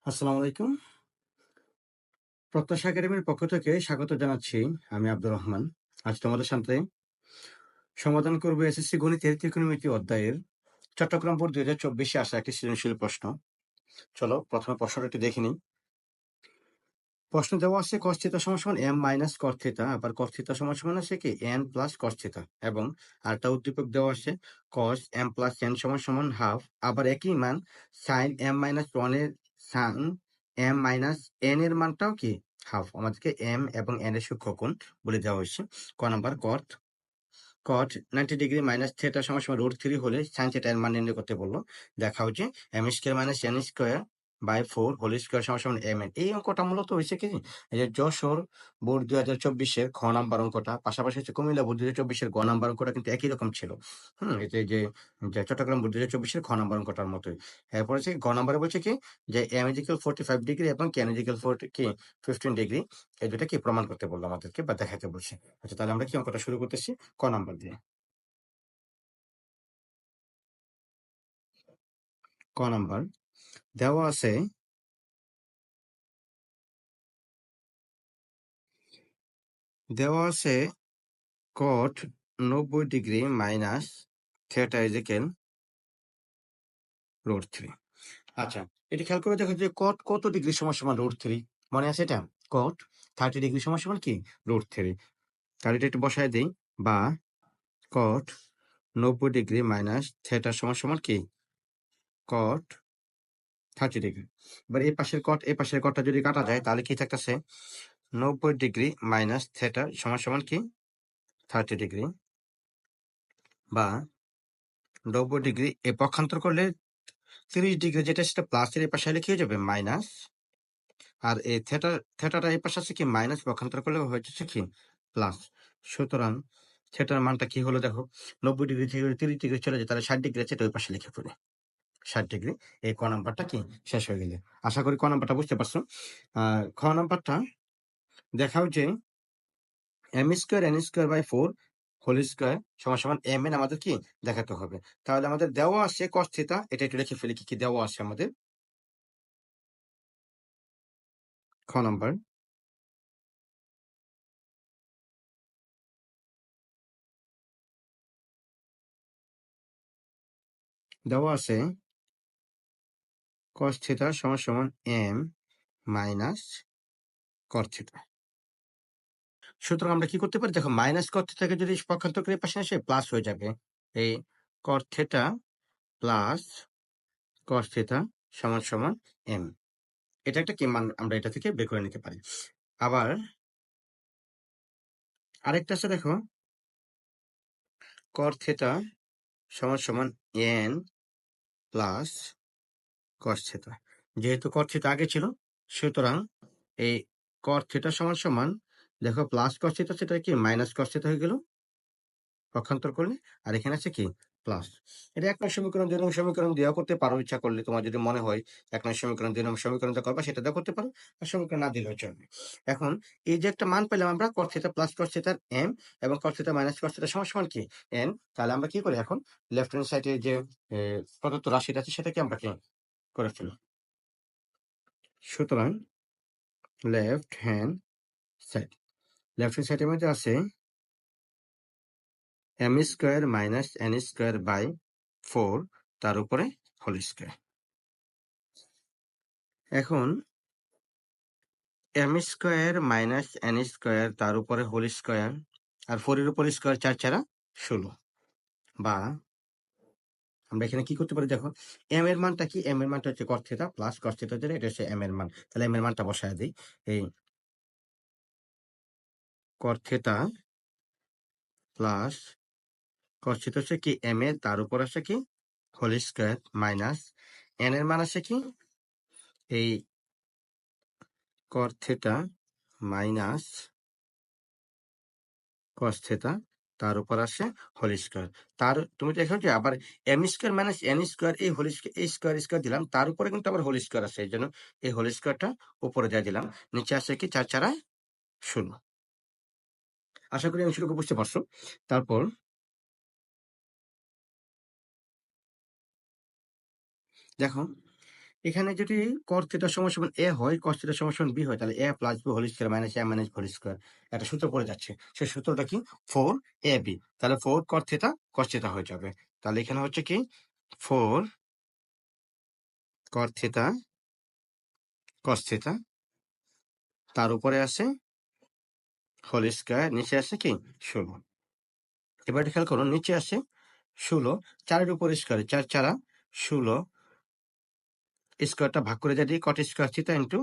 আসসালামু আলাইকুম। প্রত্যাশা একাডেমির পক্ষ থেকে স্বাগত জানাচ্ছি। আমি আব্দুর রহমান। আজ তোমাদের সাথে সমাধান করব এসএসসি গণিতের ত্রিকোণমিতি অধ্যায়ের চট্টগ্রাম বোর্ড 2024-এ আসা একটি সৃজনশীল প্রশ্ন। চলো প্রথমে প্রশ্নটা একটু দেখে নিই। প্রশ্ন দেওয়া আছে cos θ সমান m মাইনাস cos θ, আবার cos θ সমান আছে কি n প্লাস cos θ, এবং আরেকটা উদ্দীপক দেওয়া আছে cos m প্লাস n সমান হাফ, আবার একই মান sin m মাইনাস 1 এর sin m মাইনাস n এর মানটাও কি হাফ। আমাদেরকে m এবং n এর সূক্ষ্মকোণ বলে দেওয়া হয়েছে। ক number cot 90 degree minus theta সমান √3 হলে sin θ এর মান নির্ণয় করতে বললো। দেখা হচ্ছে m square minus n square by 4 whole square সমান mn। এই অঙ্কটা মূলত হয়েছে কি, এই যে যশোর বোর্ড 2024-এর খ নাম্বার অঙ্কটা, পাশাপাশি হচ্ছে কুমিল্লা বোর্ড 2024-এর গ নাম্বার অঙ্কটা কিন্তু একই রকম ছিল। এতে যে যে চট্টগ্রাম বোর্ড 2024-এর খ নাম্বার অঙ্কটার মতোই। এরপর হচ্ছে গ নাম্বারে বলছে কি যে m ইকুয়াল 45 ডিগ্রি এবং n ইকুয়াল 15 ডিগ্রি, এই দুটা কি প্রমাণ করতে বললো আমাদেরকে বা দেখাতে বলছে। আচ্ছা, তাহলে আমরা কি অঙ্কটা শুরু করতেছি ক নাম্বার দিয়ে। ক নাম্বার দেওয়া আছে cot 90 degree minus theta equal √3। আচ্ছা, এটি খেয়াল করে দেখো যে cot কত ডিগ্রি সমান √3, মনে আছে এটা? cot 30 ডিগ্রি সমান কি √3। তাহলে এটা একটু বসায় দেই, বা cot 90 ডিগ্রি মাইনাস থিটা সমান কি cot 30 ডিগ্রি। এবার এই পাশের cot এই পাশের cotটা যদি কাটা যায় তাহলে কি থাকতেছে 90 ডিগ্রি মাইনাস থিটা সমান কি 30 ডিগ্রি, বা 90 ডিগ্রি এ পক্ষান্তর করলে 30 ডিগ্রি যেটা সেটা প্লাসের এই পাশে হলে কি হয়ে যাবে মাইনাস, আর এই থেটাটা এই পাশে আছে কি মাইনাস, পক্ষান্তর করলে হয়েছে কি প্লাস। সুতরাং থেটার মানটা কি হলো দেখো, 90 ডিগ্রি থেকে 30 ডিগ্রি চলে যায়, তাহলে 60 ডিগ্রি আছে, এটা ওই পাশে লিখে ফেলে 60 ডিগ্রি। এই ক নাম্বারটা কি শেষ হয়ে গেলে। আশা করি ক নাম্বারটা বুঝতে পারছো। খ নাম্বারটা দেখাও যে m square n square by 4 whole square সমান mn আমাদের কি দেখাতে হবে। তাহলে আমাদের দেওয়া আছে cos θ, এটা একটু লিখে ফেলি কি দেওয়া আছে আমাদের। খ নাম্বার দেওয়া আছে cos θ সমান m মাইনাস cos θ। সুতরাং আমরা কি করতে পারি দেখো, মাইনাস cos θ কে যদি পক্ষান্তর করে পাশে আসে প্লাস হয়ে যাবে, এই cos θ প্লাস cos θ সমান m। এটা একটা কি মান আমরা এটা থেকে বের করে নিতে পারি। আবার আরেকটা আছে দেখো, cos θ সমান n প্লাস cos θ। যেহেতু cos θ আগে ছিল, সুতরাং এই cos θ সমান দেখো প্লাস cos θ, সেটা কি মাইনাস cos θ হয়ে গেল পক্ষান্তর করলে, আর এখানে আছে কি প্লাস। এটা 1 নং সমীকরণ 2 নং সমীকরণ দেওয়া করতে পারো, ইচ্ছা করলে তোমার যদি মনে হয় 1 নং সমীকরণ 2 নং সমীকরণ যা করবা সেটা দেওয়া করতে পারো, আর সমীকরণ না দিলেও চলবে। এখন এই যে একটা মান পেলাম আমরা cos θ প্লাস cos θ m এবং cos θ মাইনাস cos θ সমান কি n, তাহলে আমরা কি করি এখন লেফট হ্যান্ড সাইডে যে প্রদত্ত রাশিটা আছে সেটাকে আমরা কি করে ফেলি। সুতরাং লেফট হ্যান্ড সাইডের মধ্যে আছে m square minus n square by 4 তার উপরে হোল স্কোয়ার। এখন m square minus n square তার উপরে হোল স্কোয়ার, আর 4 এর উপর স্কোয়ার 4 4 16, বা আমরা এখানে কি করতে পারি দেখো, m এর মানটা কি, m এর মানটা হচ্ছে cos θ প্লাস cos θ, এটা হচ্ছে m এর মান, তাহলে m এর মানটা বসায় দিই। এই cos θ প্লাস cos θ হচ্ছে কি m এর, তার উপর আছে কি হোল স্কোয়ার, মাইনাস n এর মান আছে কি এই cos θ মাইনাস cos θ তার উপর আসে হোল স্কোয়ার। তার তুমি দেখো যে আবার m square minus n square, এই হোল স্কোয়ার দিলাম, তার উপরে কিন্তু আবার হোল স্কোয়ার আছে, এই জন্য এই হোল স্কোয়ারটা উপরে দিয়ে দিলাম, নিচে আসে কি 4 4 16। আশা করি অংশটুকু বুঝতে পারছো। তারপর দেখো এখানে যদি cos থিটা সমান সমান a হয়, cos থিটা সমান সমান b হয়, তাহলে a plus b whole square minus a minus whole square একটা সূত্র পড়ে যাচ্ছে। সেই সূত্রটা কি? 4ab। তাহলে 4 cos থিটা cos থিটা হয়ে যাবে। তাহলে এখানে হচ্ছে কি 4 cos থিটা cos থিটা, তার উপরে আছে হোল স্কয়ার, নিচে আছে কি 16। এবার খেয়াল করুন, নিচে আছে 16, 4 এর উপর স্কয়ার, 4 4 16, স্কয়ারটা ভাগ করে যদি cot square theta into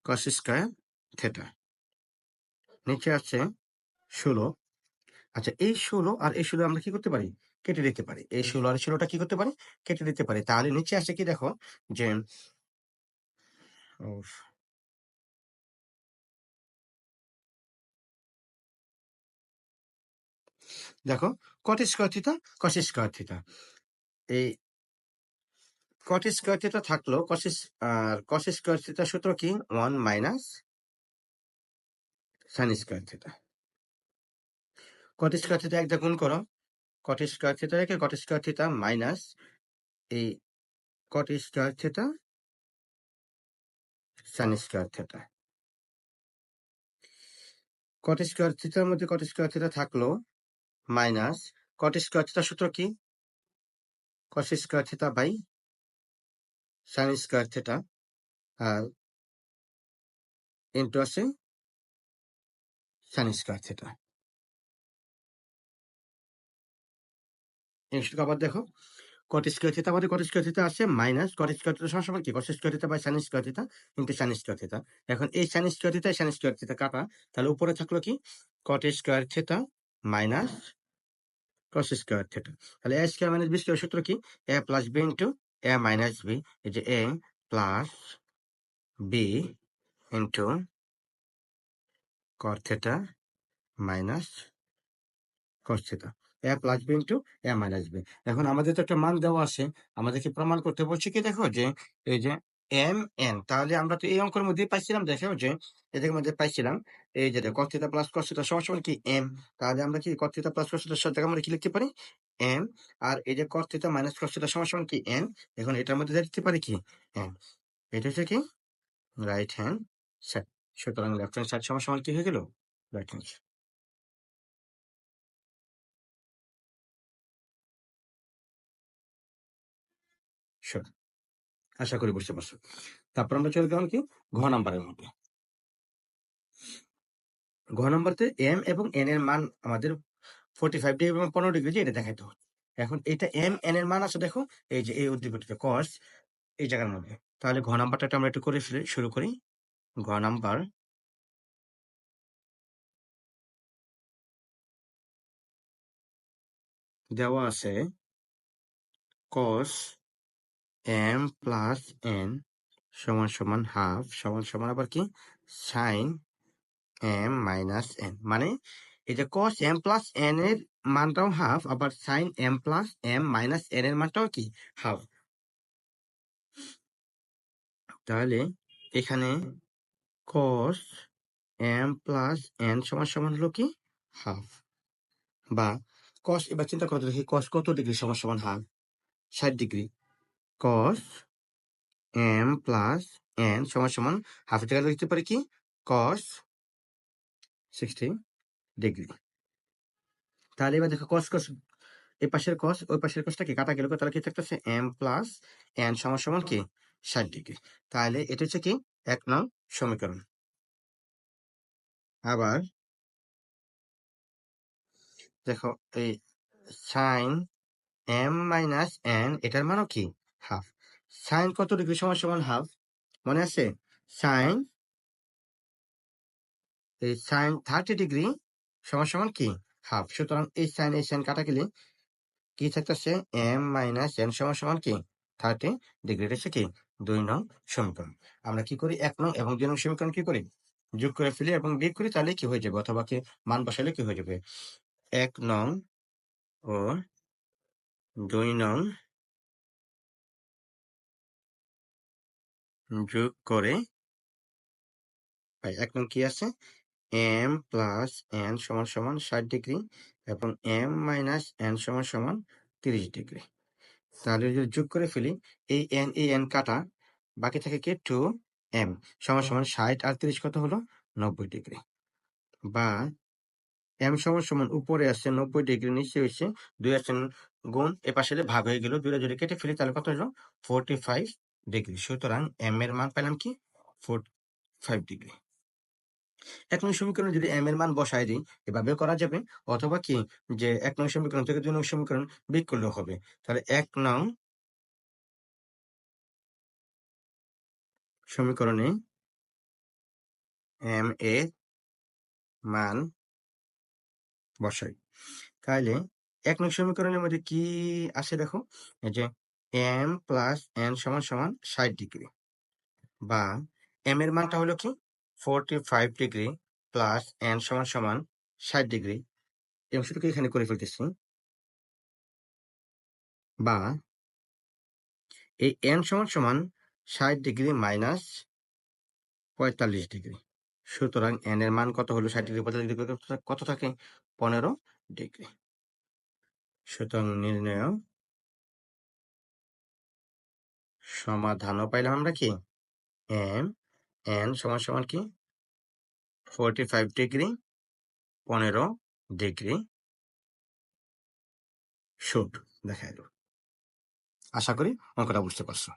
cos square theta, নিচে আছে 16। আচ্ছা, এই 16 আর এই 16 আমরা কি করতে পারি? কেটে দিতে পারি। এই 16 আর 16টা কি করতে পারি? কেটে দিতে পারি। তাহলে নিচে আসে কি দেখো যে উফ, দেখো cot square theta cos square theta, এই cot স্কয়ার থিটা থাকলো আর cos স্কয়ার থিটার সূত্র কি 1 minus sin square theta. cot square theta একটা গুণ করো, cot স্কয়ার থিটা রেখে cot স্কয়ার থিটা মাইনাস এই cot square theta sin square theta. cot square থিটার মধ্যে cot স্কয়ার থিটা থাকলো মাইনাস cot স্কয়ার থিটার সূত্র কি cos square theta by sin square theta, আর ইন্টু আছে sin স্কয়ার থিটা। জিনিসটা আবার দেখো, cot স্কয়ার থিটা আমাদের cot স্কয়ার থিটা আছে মাইনাস cot স্কয়ার থিটা সমান কি cos square theta by sin square theta into sin square theta. এখন এই sin square theta sin square theta কাটা, তাহলে উপরে থাকলো কি cot square theta minus cos square theta. তাহলে a square minus b square সূত্র কি a plus b into a minus b, এই যে a plus b into cot theta minus cos theta, a plus b into a minus b। এখন আমাদের তো একটা মান দেওয়া আছে, আমাদেরকে প্রমাণ করতে বলছি কি দেখো যে এই যে m n, তাহলে আমরা তো এই অঙ্কের মধ্যে পাইছিলাম, দেখো যে এদের মধ্যে পাইছিলাম এই যে cos theta plus cos theta সমান সমান কি m। তাহলে আমরা কি cos থিটা প্লাস cos থিটার সাথে আমরা কি লিখতে পারি m, আর এই যে cos theta minus cos theta সমান সমান কি n। এখন এটার মধ্যে লিখতে পারি কি n, এটা হচ্ছে কি রাইট হ্যান্ড সাইড। সুতরাং লেফট হ্যান্ড সাইড সমান সমান কি হয়ে গেল রাইট হ্যান্ড সাইড। আশা করি বুঝতে পারছো। তারপর আমরা চলে গেলাম কি ঘ নাম্বারের মধ্যে। ঘ নাম্বারতে এম এবং এন এর মান আমাদের 45 ডিগ্রি এবং 15 ডিগ্রি এটা দেখাইতে হবে। এখন এটা এম এন এর মান আছে দেখো এই যে এই উদ্দীপকটিতে cos এই জায়গার মধ্যে। তাহলে ঘ নাম্বারটা আমরা একটু করে শুরু করি। ঘ নাম্বার দেওয়া আছে cos m প্লাস n সমান সমান হাফ সমান সমান আবার কি sin m মাইনাস n, মানে এই যে cos m প্লাস n এর মানটাও হাফ, আবার sin m plus m minus n এর মানটাও কি হাফ। তাহলে এখানে cos m প্লাস n সমান সমান হলো কি হাফ, বা cos, এবার চিন্তা করতে দেখি cos কত ডিগ্রি সমান সমান half 60 degree. cos m plus n সমান সমান হাফ জায়গায় লিখতে পারি কি cos 60 ডিগ্রি। তাহলে এবার দেখো cos cos এই পাশের cos ওই পাশের cosটা কি কাটা গেল, তাহলে কি থাকতেছে m প্লাস n সমান সমান কি 60 ডিগ্রি। তাহলে এটা হচ্ছে কি 1 নং সমীকরণ। আবার দেখো এই sin m মাইনাস n এটার মানও কি হাফ। সাইন কত ডিগ্রি সমান সমান হাফ মনে আছে? সাইন এই সাইন 30 ডিগ্রি সমান সমান কি হাফ। সুতরাং এই সাইন কাটা গেলে কি থাকতেছে m মাইনাস n সমান সমান কি 30 ডিগ্রি। এটা হচ্ছে কি 2 নং সমীকরণ। আমরা কি করি 1 নং এবং 2 নং সমীকরণ কি করি যোগ করে ফেলি এবং বিয়োগ করি, তাহলে কি হয়ে যাবে, অথবা কি মান বসালে কি হয়ে যাবে 1 নং ও 2 নং যোগ করে পাই। 1 নং কি আছে m প্লাস n সমান সমান 60 ডিগ্রি এবং m মাইনাস n সমান সমান 30 ডিগ্রি। তাহলে যদি যোগ করে ফেলি, এই এন কাটা, বাকি থাকে কি 2m সমান সমান 60 আর 30 কত হলো 90 ডিগ্রি, বা m সমান সমান উপরে আসছে 90 ডিগ্রি, নিচে হচ্ছে 2 আসছে গুণ, এ পাশে ভাগ হয়ে গেল, দুইটা যদি কেটে ফেলি তাহলে কত হলো 45 ডিগ্রি। সুতরাং m এর মান পেলাম কি 45 ডিগ্রি। 1 নং সমীকরণে যদি m এর মান বসায় দিই এভাবে করা যাবে, অথবা কি যে 1 নং সমীকরণ থেকে 2 নং সমীকরণ বিয়োগ করলেও হবে। তাহলে 1 নং সমীকরণে m এর মান বসাই, তাহলে 1 নং সমীকরণের মধ্যে কি আসে দেখো, এই যে m প্লাস n সমান সমান 60 ডিগ্রি, বা m এর মানটা হলো কি 45 ডিগ্রি প্লাস n সমান সমান 60 ডিগ্রি, এই অংশটুকু এখানে করে ফেলতেছি, বা এই n সমান সমান 60 ডিগ্রি মাইনাস 45 ডিগ্রি। সুতরাং n এর মান কত হলো 60 ডিগ্রি 45 ডিগ্রি কত থাকে 15 ডিগ্রি। সুতরাং নির্ণয় সমাধানও পাইলাম আমরা কি m n সমান সমান কি 45 ডিগ্রি 15 ডিগ্রি শুট দেখাইল। আশা করি অঙ্কটা বুঝতে পারছো।